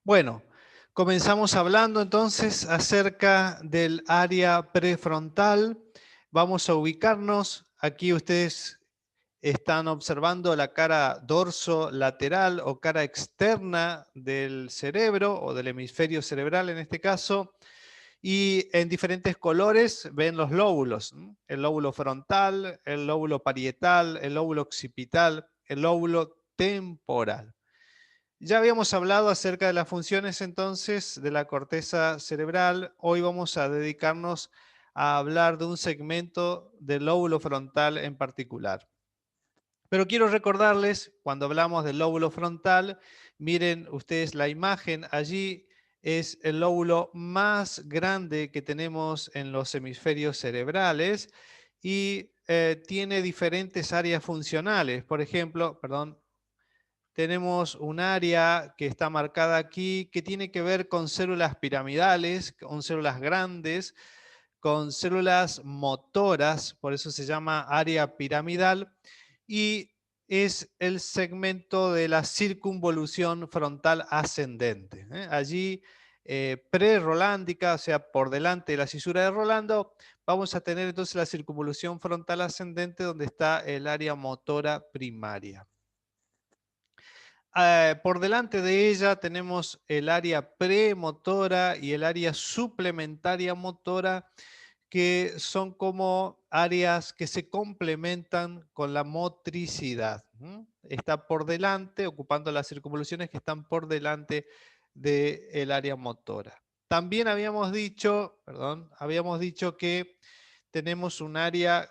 Bueno, comenzamos hablando entonces acerca del área prefrontal. Vamos a ubicarnos. Aquí ustedes están observando la cara dorso-lateral o cara externa del cerebro o del hemisferio cerebral en este caso. Y en diferentes colores ven los lóbulos. El lóbulo frontal, el lóbulo parietal, el lóbulo occipital, el lóbulo temporal. Ya habíamos hablado acerca de las funciones entonces de la corteza cerebral. Hoy vamos a dedicarnos a hablar de un segmento del lóbulo frontal en particular. Pero quiero recordarles, cuando hablamos del lóbulo frontal, miren ustedes la imagen, allí es el lóbulo más grande que tenemos en los hemisferios cerebrales y tiene diferentes áreas funcionales. Por ejemplo, perdón, tenemos un área que está marcada aquí que tiene que ver con células piramidales, con células grandes, con células motoras, por eso se llama área piramidal, y es el segmento de la circunvolución frontal ascendente. Allí, pre-rolándica, o sea, por delante de la cisura de Rolando, vamos a tener entonces la circunvolución frontal ascendente donde está el área motora primaria. Por delante de ella tenemos el área premotora y el área suplementaria motora, que son como áreas que se complementan con la motricidad. Está por delante, ocupando las circunvoluciones que están por delante del área motora. También habíamos dicho, habíamos dicho que tenemos un área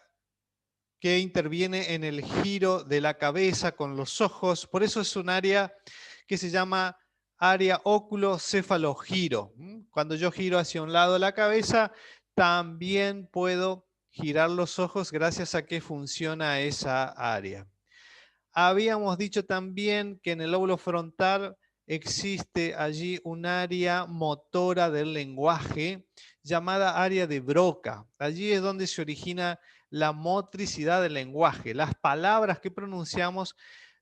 que interviene en el giro de la cabeza con los ojos. Por eso es un área que se llama área óculo-cefalogiro. Cuando yo giro hacia un lado la cabeza, también puedo girar los ojos gracias a que funciona esa área. Habíamos dicho también que en el lóbulo frontal existe allí un área motora del lenguaje llamada área de Broca. Allí es donde se origina la motricidad del lenguaje. Las palabras que pronunciamos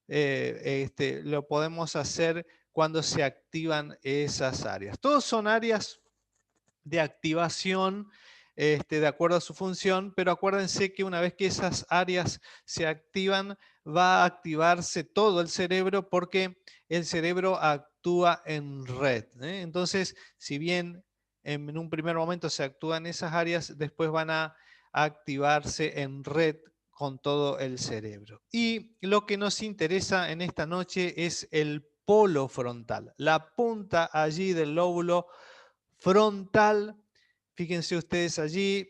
lo podemos hacer cuando se activan esas áreas. Todos son áreas de activación de acuerdo a su función, pero acuérdense que una vez que esas áreas se activan, va a activarse todo el cerebro porque el cerebro actúa en red. Entonces, si bien en un primer momento se actúan esas áreas, después van a activarse en red con todo el cerebro. Y lo que nos interesa en esta noche es el polo frontal, la punta allí del lóbulo frontal. Fíjense ustedes allí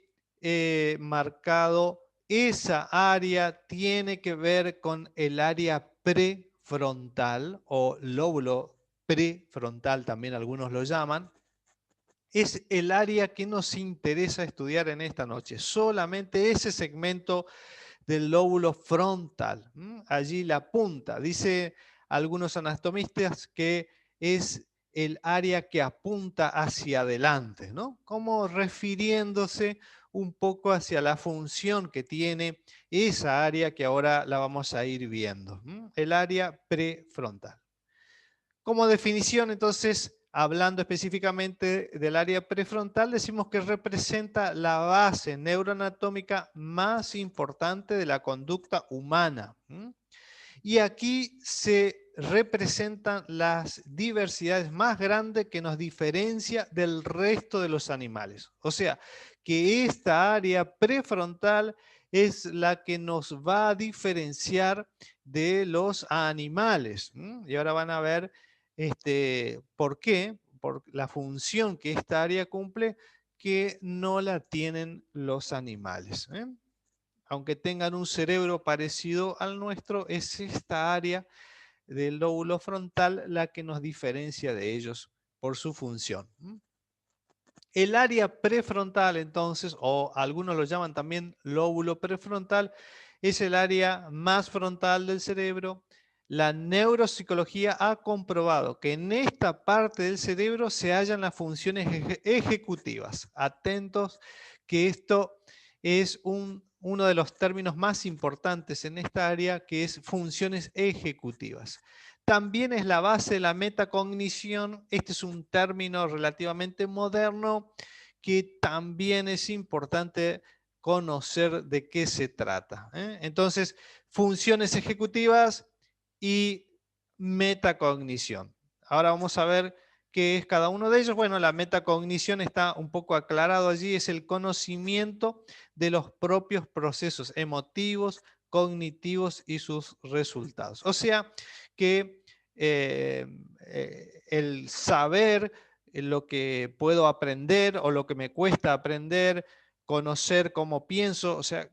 marcado, esa área tiene que ver con el área prefrontal o lóbulo prefrontal, también algunos lo llaman. Es el área que nos interesa estudiar en esta noche, solamente ese segmento del lóbulo frontal. Allí la punta. Dice algunos anatomistas que es el área que apunta hacia adelante, ¿no? Como refiriéndose un poco hacia la función que tiene esa área que ahora la vamos a ir viendo. El área prefrontal. Como definición, entonces, hablando específicamente del área prefrontal, decimos que representa la base neuroanatómica más importante de la conducta humana. Y aquí se representan las diversidades más grandes que nos diferencia del resto de los animales. O sea, que esta área prefrontal es la que nos va a diferenciar de los animales. Y ahora van a ver por qué, por la función que esta área cumple, que no la tienen los animales. Aunque tengan un cerebro parecido al nuestro, es esta área del lóbulo frontal la que nos diferencia de ellos por su función. El área prefrontal, entonces, o algunos lo llaman también lóbulo prefrontal, es el área más frontal del cerebro. La neuropsicología ha comprobado que en esta parte del cerebro se hallan las funciones ejecutivas. Atentos que esto es uno de los términos más importantes en esta área, que es funciones ejecutivas. También es la base de la metacognición. Este es un término relativamente moderno que también es importante conocer de qué se trata. Entonces, funciones ejecutivas y metacognición. Ahora vamos a ver qué es cada uno de ellos. Bueno, la metacognición está un poco aclarado allí, es el conocimiento de los propios procesos emotivos, cognitivos y sus resultados. O sea que el saber lo que puedo aprender o lo que me cuesta aprender, conocer cómo pienso, o sea,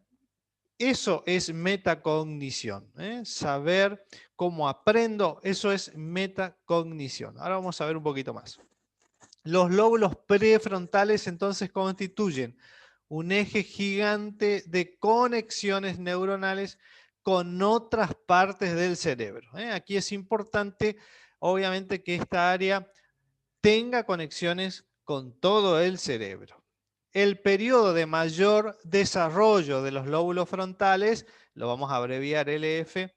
eso es metacognición. Saber cómo aprendo, eso es metacognición. Ahora vamos a ver un poquito más. Los lóbulos prefrontales entonces constituyen un eje gigante de conexiones neuronales con otras partes del cerebro. Aquí es importante, obviamente, que esta área tenga conexiones con todo el cerebro. El periodo de mayor desarrollo de los lóbulos frontales, lo vamos a abreviar LF,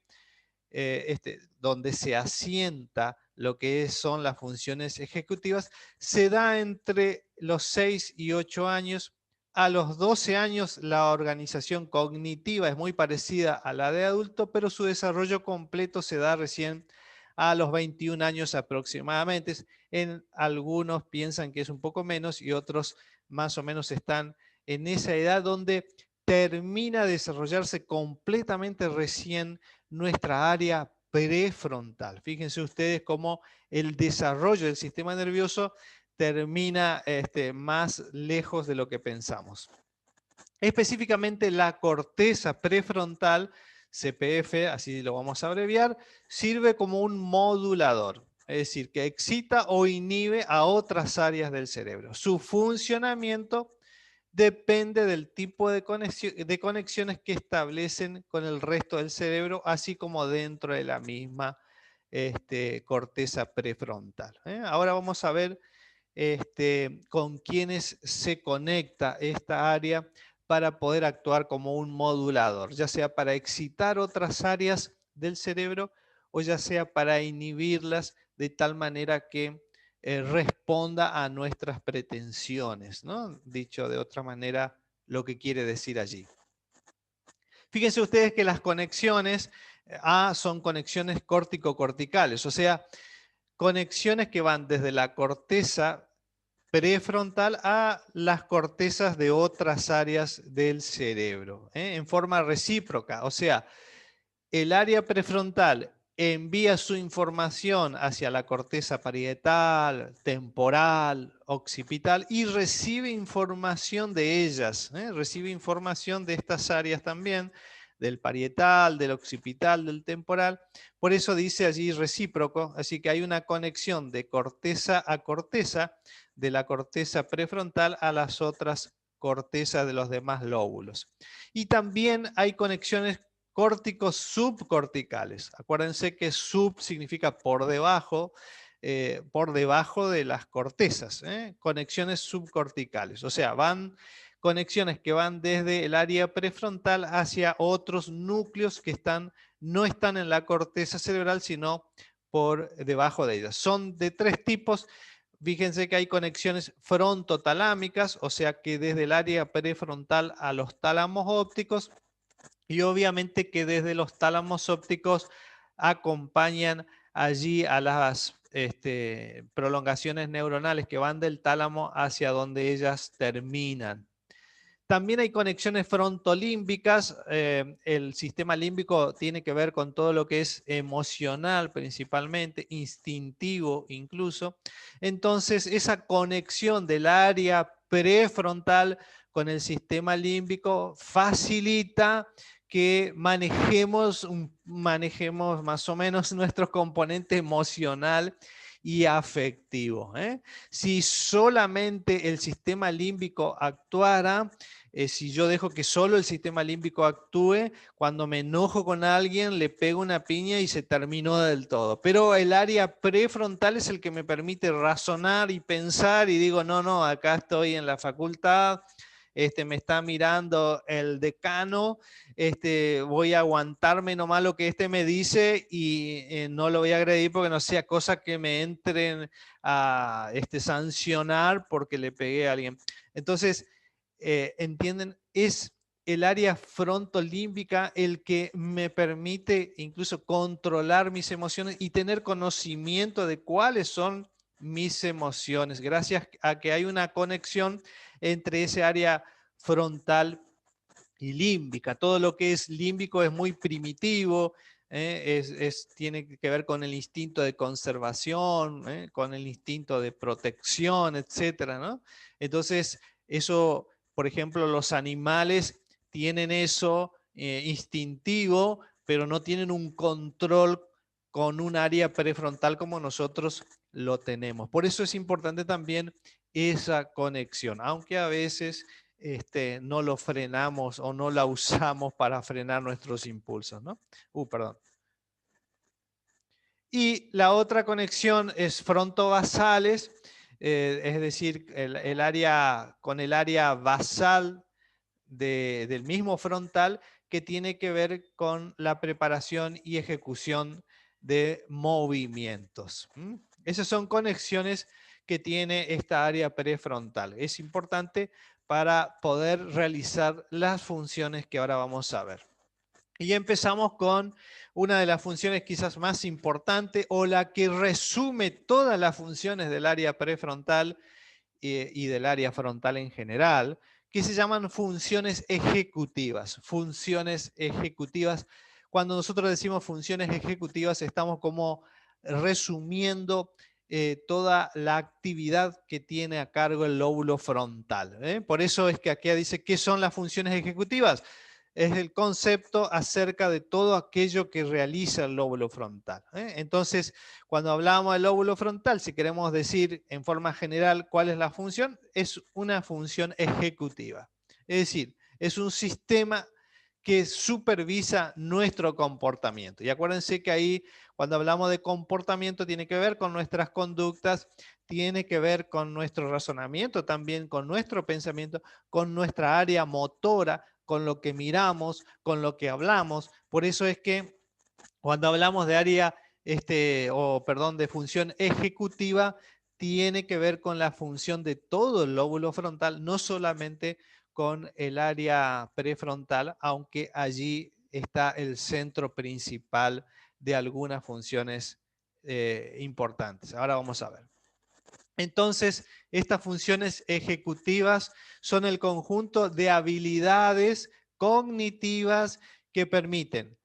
donde se asienta lo que son las funciones ejecutivas, se da entre los 6 y 8 años. A los 12 años la organización cognitiva es muy parecida a la de adulto, pero su desarrollo completo se da recién a los 21 años aproximadamente. En algunos piensan que es un poco menos y otros más o menos están en esa edad donde termina de desarrollarse completamente recién nuestra área prefrontal. Fíjense ustedes cómo el desarrollo del sistema nervioso termina más lejos de lo que pensamos. Específicamente la corteza prefrontal, CPF, así lo vamos a abreviar, sirve como un modulador, es decir, que excita o inhibe a otras áreas del cerebro. Su funcionamiento depende del tipo de conexiones que establecen con el resto del cerebro, así como dentro de la misma corteza prefrontal. Ahora vamos a ver con quiénes se conecta esta área para poder actuar como un modulador, ya sea para excitar otras áreas del cerebro o ya sea para inhibirlas de tal manera que responda a nuestras pretensiones, ¿no? Dicho de otra manera, lo que quiere decir allí. Fíjense ustedes que las conexiones son conexiones córtico-corticales, o sea, conexiones que van desde la corteza prefrontal a las cortezas de otras áreas del cerebro, en forma recíproca. O sea, el área prefrontal envía su información hacia la corteza parietal, temporal, occipital y recibe información de ellas, recibe información de estas áreas también, del parietal, del occipital, del temporal. Por eso dice allí recíproco, así que hay una conexión de corteza a corteza, de la corteza prefrontal a las otras cortezas de los demás lóbulos. Y también hay conexiones córticos subcorticales. Acuérdense que sub significa por debajo de las cortezas, conexiones subcorticales. O sea, van conexiones que van desde el área prefrontal hacia otros núcleos que no están en la corteza cerebral, sino por debajo de ellas. Son de tres tipos. Fíjense que hay conexiones frontotalámicas, o sea que desde el área prefrontal a los tálamos ópticos, y obviamente que desde los tálamos ópticos acompañan allí a las prolongaciones neuronales que van del tálamo hacia donde ellas terminan. También hay conexiones frontolímbicas. El sistema límbico tiene que ver con todo lo que es emocional principalmente, instintivo incluso. Entonces, esa conexión del área prefrontal con el sistema límbico facilita que manejemos más o menos nuestro componente emocional y afectivo. Si solamente el sistema límbico actuara, si yo dejo que solo el sistema límbico actúe, cuando me enojo con alguien, le pego una piña y se terminó del todo. Pero el área prefrontal es el que me permite razonar y pensar y digo, no, acá estoy en la facultad, me está mirando el decano, voy a aguantarme nomás lo que me dice y no lo voy a agredir porque no sea cosa que me entren a sancionar porque le pegué a alguien. Entonces, ¿entienden? Es el área frontolímbica el que me permite incluso controlar mis emociones y tener conocimiento de cuáles son mis emociones, gracias a que hay una conexión entre ese área frontal y límbica. Todo lo que es límbico es muy primitivo, tiene que ver con el instinto de conservación, con el instinto de protección, etcétera, ¿no? Entonces, eso, por ejemplo, los animales tienen eso instintivo, pero no tienen un control con un área prefrontal como nosotros lo tenemos. Por eso es importante también esa conexión, aunque a veces no lo frenamos o no la usamos para frenar nuestros impulsos, ¿no? Perdón. Y la otra conexión es frontovasales, es decir, el área con el área basal del mismo frontal, que tiene que ver con la preparación y ejecución de movimientos. Esas son conexiones que tiene esta área prefrontal. Es importante para poder realizar las funciones que ahora vamos a ver. Y empezamos con una de las funciones quizás más importantes o la que resume todas las funciones del área prefrontal y del área frontal en general, que se llaman funciones ejecutivas. Funciones ejecutivas. Cuando nosotros decimos funciones ejecutivas, estamos como resumiendo toda la actividad que tiene a cargo el lóbulo frontal. Por eso es que aquí dice, ¿qué son las funciones ejecutivas? Es el concepto acerca de todo aquello que realiza el lóbulo frontal. Entonces, cuando hablamos del lóbulo frontal, si queremos decir en forma general cuál es la función, es una función ejecutiva. Es decir, es un sistema que supervisa nuestro comportamiento. Y acuérdense que ahí, cuando hablamos de comportamiento, tiene que ver con nuestras conductas, tiene que ver con nuestro razonamiento, también con nuestro pensamiento, con nuestra área motora, con lo que miramos, con lo que hablamos. Por eso es que cuando hablamos de área, de función ejecutiva, tiene que ver con la función de todo el lóbulo frontal, no solamente con el área prefrontal, aunque allí está el centro principal de algunas funciones importantes. Ahora vamos a ver. Entonces, estas funciones ejecutivas son el conjunto de habilidades cognitivas que permiten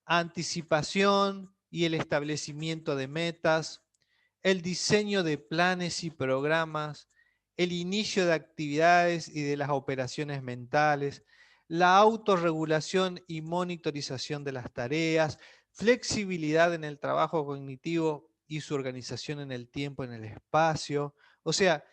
anticipación y el establecimiento de metas, el diseño de planes y programas, el inicio de actividades y de las operaciones mentales, la autorregulación y monitorización de las tareas, flexibilidad en el trabajo cognitivo y su organización en el tiempo, en el espacio. O sea,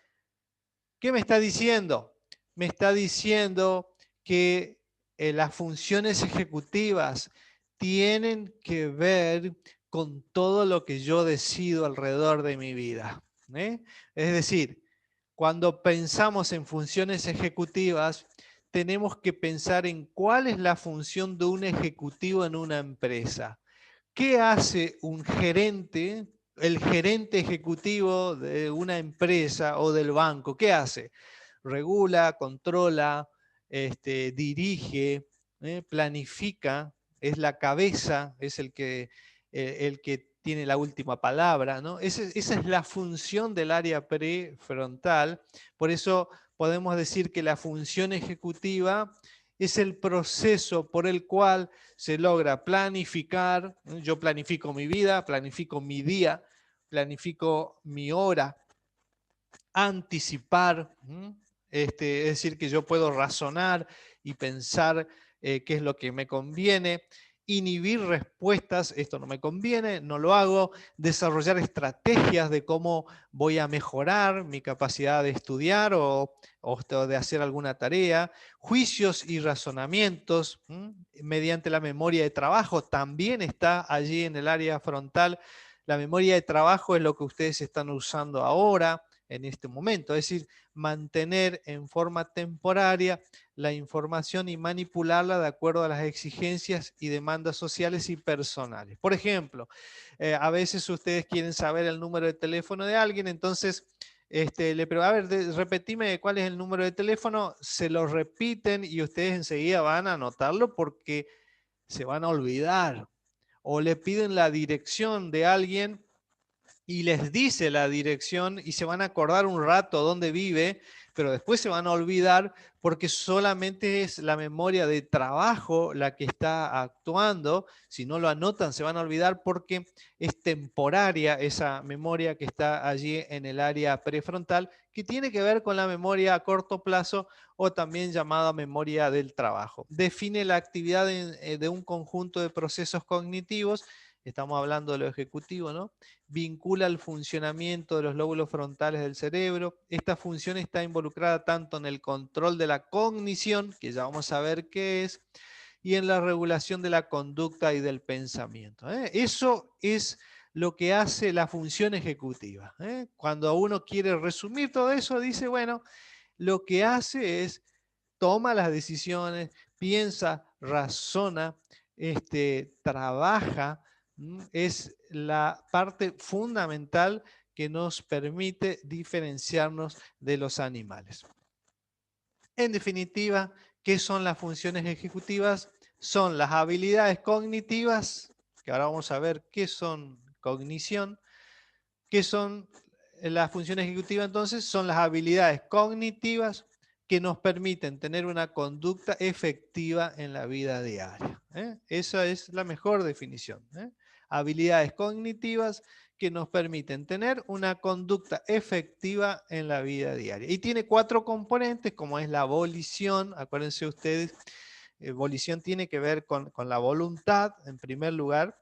¿qué me está diciendo? Me está diciendo que las funciones ejecutivas tienen que ver con todo lo que yo decido alrededor de mi vida. Es decir, cuando pensamos en funciones ejecutivas, tenemos que pensar en cuál es la función de un ejecutivo en una empresa. ¿Qué hace un gerente, el gerente ejecutivo de una empresa o del banco? ¿Qué hace? Regula, controla, dirige, planifica, es la cabeza, es el que tiene la última palabra, ¿no? Esa es la función del área prefrontal. Por eso podemos decir que la función ejecutiva es el proceso por el cual se logra planificar. Yo planifico mi vida, planifico mi día, planifico mi hora, anticipar, es decir, que yo puedo razonar y pensar qué es lo que me conviene, inhibir respuestas, esto no me conviene, no lo hago, desarrollar estrategias de cómo voy a mejorar mi capacidad de estudiar o de hacer alguna tarea, juicios y razonamientos mediante la memoria de trabajo, también está allí en el área frontal. La memoria de trabajo es lo que ustedes están usando ahora. en este momento. Es decir, mantener en forma temporaria la información y manipularla de acuerdo a las exigencias y demandas sociales y personales. Por ejemplo, a veces ustedes quieren saber el número de teléfono de alguien, entonces le pregunto, a ver, repetime cuál es el número de teléfono, se lo repiten y ustedes enseguida van a anotarlo porque se van a olvidar. O le piden la dirección de alguien y les dice la dirección y se van a acordar un rato dónde vive, pero después se van a olvidar porque solamente es la memoria de trabajo la que está actuando. Si no lo anotan, se van a olvidar porque es temporaria esa memoria que está allí en el área prefrontal, que tiene que ver con la memoria a corto plazo o también llamada memoria del trabajo. Define la actividad de un conjunto de procesos cognitivos. Estamos hablando de lo ejecutivo, ¿no? Vincula el funcionamiento de los lóbulos frontales del cerebro. Esta función está involucrada tanto en el control de la cognición, que ya vamos a ver qué es, y en la regulación de la conducta y del pensamiento. Eso es lo que hace la función ejecutiva. Cuando uno quiere resumir todo eso, dice, bueno, lo que hace es toma las decisiones, piensa, razona, trabaja, es la parte fundamental que nos permite diferenciarnos de los animales. En definitiva, ¿qué son las funciones ejecutivas? Son las habilidades cognitivas, que ahora vamos a ver qué son cognición. ¿Qué son las funciones ejecutivas entonces? Son las habilidades cognitivas que nos permiten tener una conducta efectiva en la vida diaria. Esa es la mejor definición. Habilidades cognitivas que nos permiten tener una conducta efectiva en la vida diaria. Y tiene 4 componentes, como es la volición. Acuérdense ustedes, volición tiene que ver con la voluntad, en primer lugar.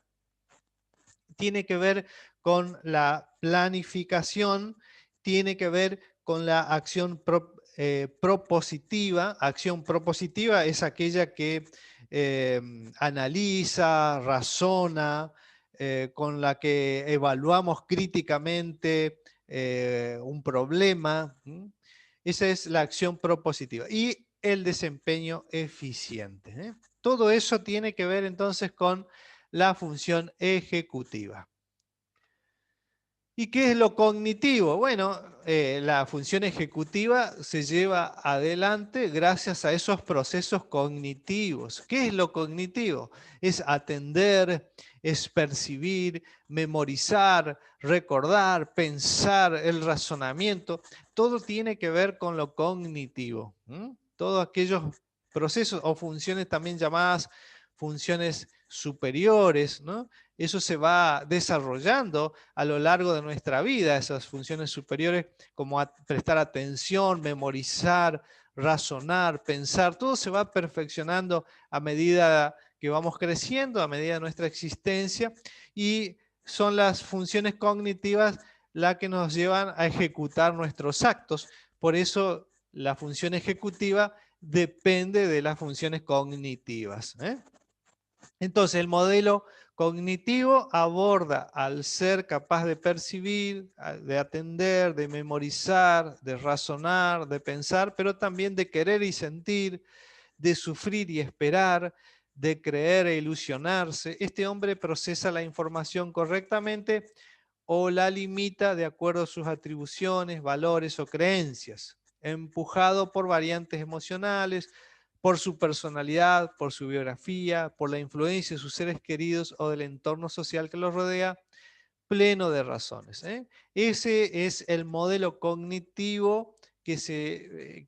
Tiene que ver con la planificación, tiene que ver con la acción propositiva. Acción propositiva es aquella que analiza, razona, con la que evaluamos críticamente un problema. Esa es la acción propositiva. Y el desempeño eficiente. Todo eso tiene que ver entonces con la función ejecutiva. ¿Y qué es lo cognitivo? Bueno, la función ejecutiva se lleva adelante gracias a esos procesos cognitivos. ¿Qué es lo cognitivo? Es atender, es percibir, memorizar, recordar, pensar, el razonamiento. Todo tiene que ver con lo cognitivo. Todos aquellos procesos o funciones también llamadas funciones superiores, ¿no? Eso se va desarrollando a lo largo de nuestra vida, esas funciones superiores como prestar atención, memorizar, razonar, pensar, todo se va perfeccionando a medida que vamos creciendo, a medida de nuestra existencia, y son las funciones cognitivas las que nos llevan a ejecutar nuestros actos. Por eso la función ejecutiva depende de las funciones cognitivas. Entonces, el modelo cognitivo aborda al ser capaz de percibir, de atender, de memorizar, de razonar, de pensar, pero también de querer y sentir, de sufrir y esperar, de creer e ilusionarse. Este hombre procesa la información correctamente o la limita de acuerdo a sus atribuciones, valores o creencias, empujado por variantes emocionales, por su personalidad, por su biografía, por la influencia de sus seres queridos o del entorno social que los rodea, pleno de razones. Ese es el modelo cognitivo que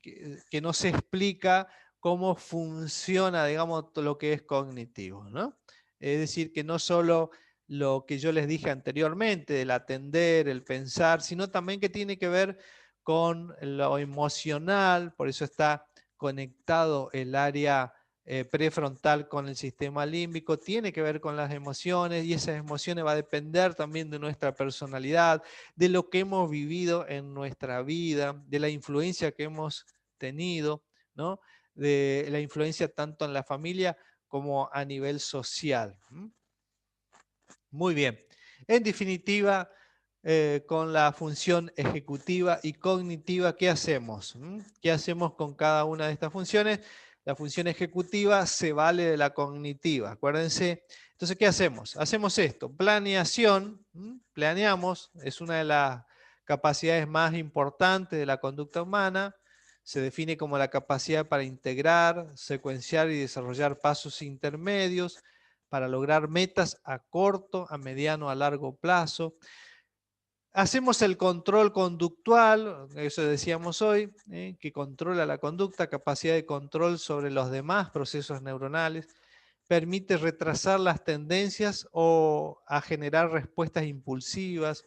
nos explica cómo funciona, digamos, lo que es cognitivo, ¿no? Es decir, que no solo lo que yo les dije anteriormente, el atender, el pensar, sino también que tiene que ver con lo emocional, por eso está conectado el área prefrontal con el sistema límbico, tiene que ver con las emociones y esas emociones va a depender también de nuestra personalidad, de lo que hemos vivido en nuestra vida, de la influencia que hemos tenido, ¿no? De la influencia tanto en la familia como a nivel social. Muy bien. En definitiva, con la función ejecutiva y cognitiva. ¿Qué hacemos? ¿Qué hacemos con cada una de estas funciones? La función ejecutiva se vale de la cognitiva, acuérdense. Entonces, ¿qué hacemos? Hacemos esto, planeación, planeamos, es una de las capacidades más importantes de la conducta humana. Se define como la capacidad para integrar, secuenciar y desarrollar pasos intermedios para lograr metas a corto, a mediano, a largo plazo. Hacemos el control conductual, eso decíamos hoy, que controla la conducta, capacidad de control sobre los demás procesos neuronales, permite retrasar las tendencias o a generar respuestas impulsivas,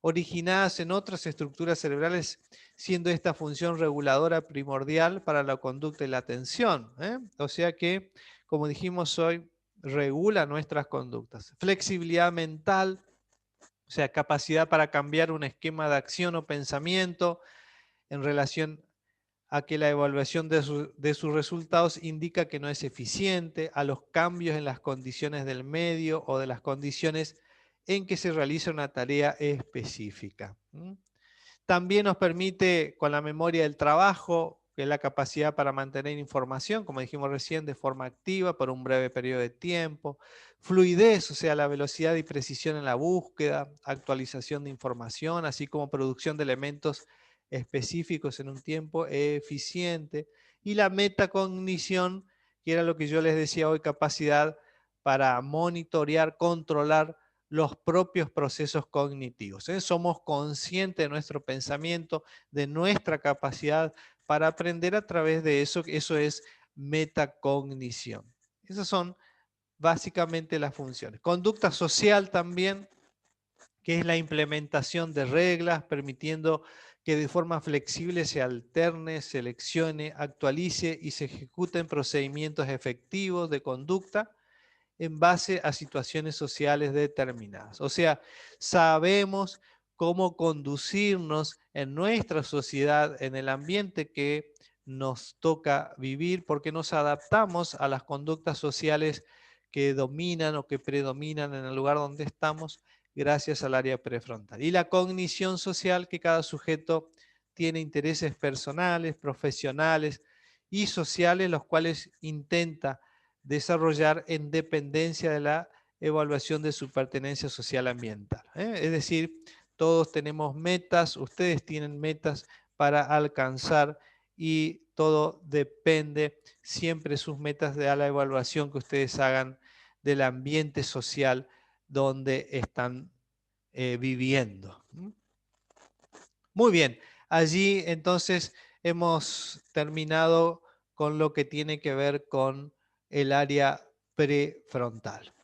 originadas en otras estructuras cerebrales, siendo esta función reguladora primordial para la conducta y la atención. O sea que, como dijimos hoy, regula nuestras conductas. Flexibilidad mental, o sea, capacidad para cambiar un esquema de acción o pensamiento en relación a que la evaluación de sus resultados indica que no es eficiente, a los cambios en las condiciones del medio o de las condiciones en que se realiza una tarea específica. También nos permite, con la memoria del trabajo, que es la capacidad para mantener información, como dijimos recién, de forma activa por un breve periodo de tiempo. Fluidez, o sea, la velocidad y precisión en la búsqueda, actualización de información, así como producción de elementos específicos en un tiempo eficiente. Y la metacognición, que era lo que yo les decía hoy, capacidad para monitorear, controlar los propios procesos cognitivos. Somos conscientes de nuestro pensamiento, de nuestra capacidad para aprender a través de eso. Eso es metacognición. Esas son básicamente las funciones. Conducta social también, que es la implementación de reglas, permitiendo que de forma flexible se alterne, seleccione, actualice y se ejecuten procedimientos efectivos de conducta en base a situaciones sociales determinadas. O sea, sabemos cómo conducirnos en nuestra sociedad, en el ambiente que nos toca vivir, porque nos adaptamos a las conductas sociales que dominan o que predominan en el lugar donde estamos gracias al área prefrontal. Y la cognición social, que cada sujeto tiene intereses personales, profesionales y sociales, los cuales intenta desarrollar en dependencia de la evaluación de su pertenencia social ambiental. Es decir, todos tenemos metas, ustedes tienen metas para alcanzar y todo depende siempre sus metas de la evaluación que ustedes hagan del ambiente social donde están viviendo. Muy bien, allí entonces hemos terminado con lo que tiene que ver con el área prefrontal.